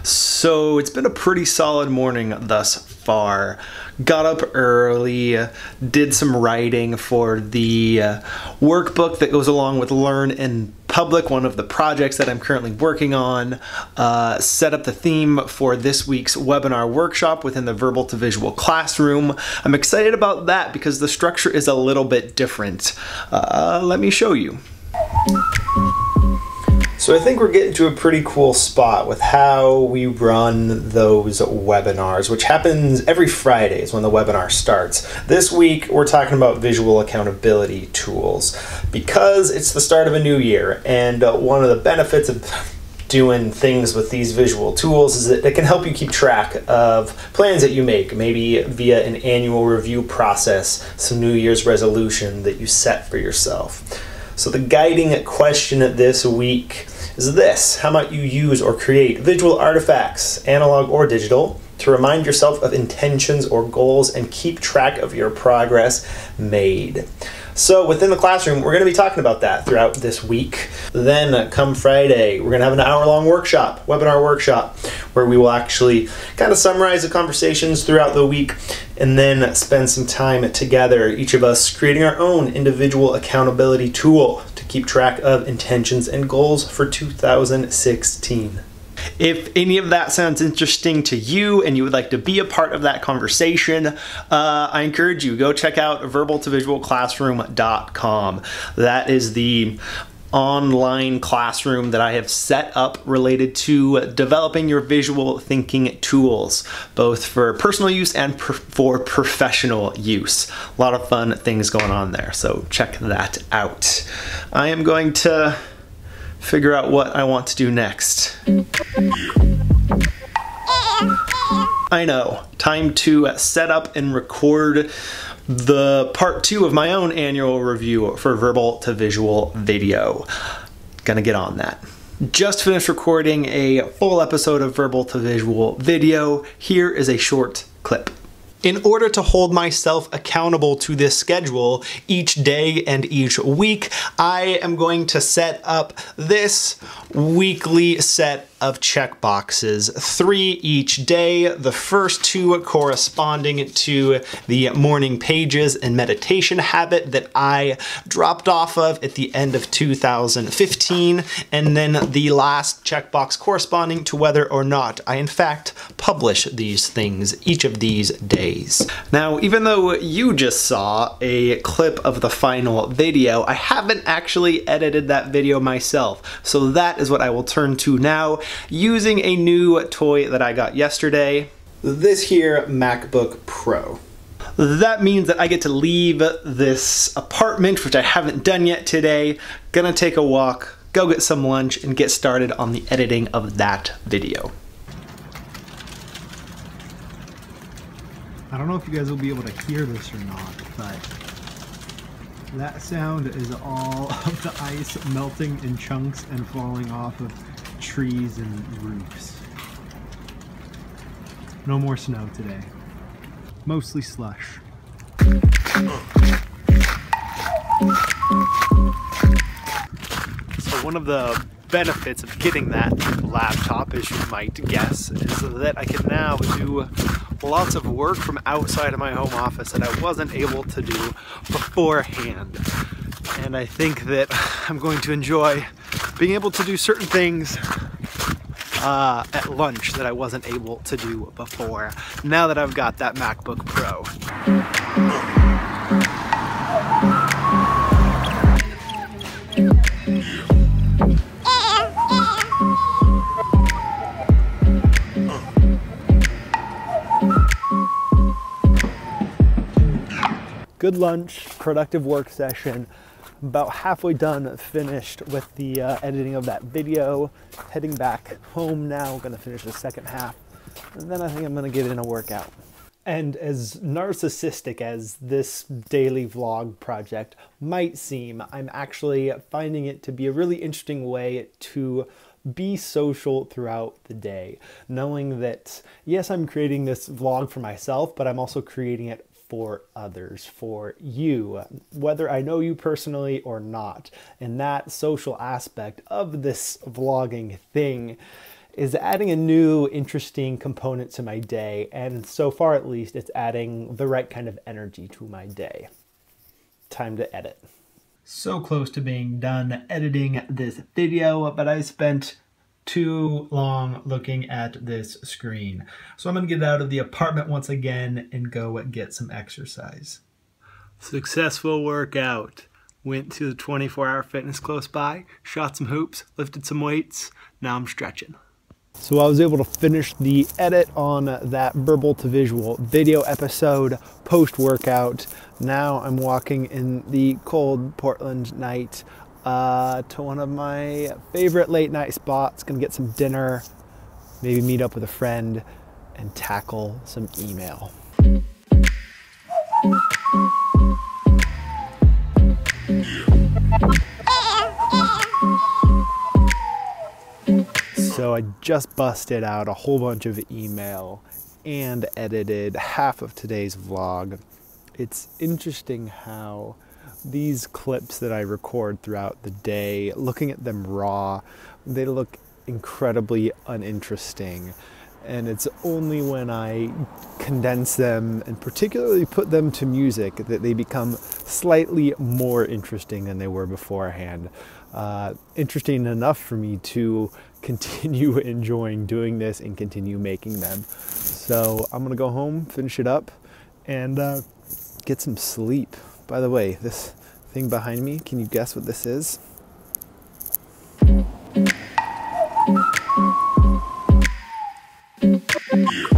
So it's been a pretty solid morning thus far. Got up early, did some writing for the workbook that goes along with Learn in Public, one of the projects that I'm currently working on. Set up the theme for this week's webinar workshop within the Verbal to Visual classroom. I'm excited about that because the structure is a little bit different. Let me show you. So I think we're getting to a pretty cool spot with how we run those webinars, which happens every Friday is when the webinar starts. This week, we're talking about visual accountability tools because it's the start of a new year, and one of the benefits of doing things with these visual tools is that it can help you keep track of plans that you make, maybe via an annual review process, some New Year's resolution that you set for yourself. So the guiding question this week is this: how might you use or create visual artifacts, analog or digital, to remind yourself of intentions or goals and keep track of your progress made? So within the classroom, we're going to be talking about that throughout this week. Then come Friday, we're going to have an hour-long workshop, webinar workshop, where we will actually kind of summarize the conversations throughout the week and then spend some time together, each of us creating our own individual accountability tool to keep track of intentions and goals for 2016. If any of that sounds interesting to you and you would like to be a part of that conversation, I encourage you, go check out verbaltovisualclassroom.com. That is the online classroom that I have set up related to developing your visual thinking tools, both for personal use and for professional use. A lot of fun things going on there, so check that out. I am going to figure out what I want to do next. I know, time to set up and record the part 2 of my own annual review for Verbal to Visual video. Gonna get on that. Just finished recording a full episode of Verbal to Visual video. Here is a short clip. In order to hold myself accountable to this schedule each day and each week, I am going to set up this weekly set of checkboxes, 3 each day, the first 2 corresponding to the morning pages and meditation habit that I dropped off of at the end of 2015, and then the last checkbox corresponding to whether or not I in fact publish these things each of these days. Now, even though you just saw a clip of the final video, I haven't actually edited that video myself, so that is what I will turn to now, using a new toy that I got yesterday, this here MacBook Pro. That means that I get to leave this apartment, which I haven't done yet today, gonna take a walk, go get some lunch, and get started on the editing of that video. I don't know if you guys will be able to hear this or not, but that sound is all of the ice melting in chunks and falling off of trees and roofs. No more snow today. Mostly slush. So one of the benefits of getting that laptop, as you might guess, is that I can now do lots of work from outside of my home office that I wasn't able to do beforehand. And I think that I'm going to enjoy being able to do certain things at lunch that I wasn't able to do before, now that I've got that MacBook Pro. Good lunch, productive work session. About halfway done, finished with the editing of that video. Heading back home now, gonna finish the second half. And then I think I'm gonna get in a workout. And as narcissistic as this daily vlog project might seem, I'm actually finding it to be a really interesting way to be social throughout the day. Knowing that, yes, I'm creating this vlog for myself, but I'm also creating it for others, for you, whether I know you personally or not. And that social aspect of this vlogging thing is adding a new, interesting component to my day. And so far, at least, it's adding the right kind of energy to my day. Time to edit. So close to being done editing this video, but I spent too long looking at this screen. So I'm gonna get out of the apartment once again and go get some exercise. Successful workout. Went to the 24-hour fitness close by, shot some hoops, lifted some weights. Now I'm stretching. So I was able to finish the edit on that verbal to visual video episode post-workout. Now I'm walking in the cold Portland night to one of my favorite late night spots. Gonna get some dinner, maybe meet up with a friend, and tackle some email. So I just busted out a whole bunch of email and edited half of today's vlog. It's interesting how these clips that I record throughout the day, looking at them raw, they look incredibly uninteresting. And it's only when I condense them and particularly put them to music that they become slightly more interesting than they were beforehand. Interesting enough for me to continue enjoying doing this and continue making them. So I'm gonna go home, finish it up, and get some sleep. By the way, this thing behind me, can you guess what this is? Yeah.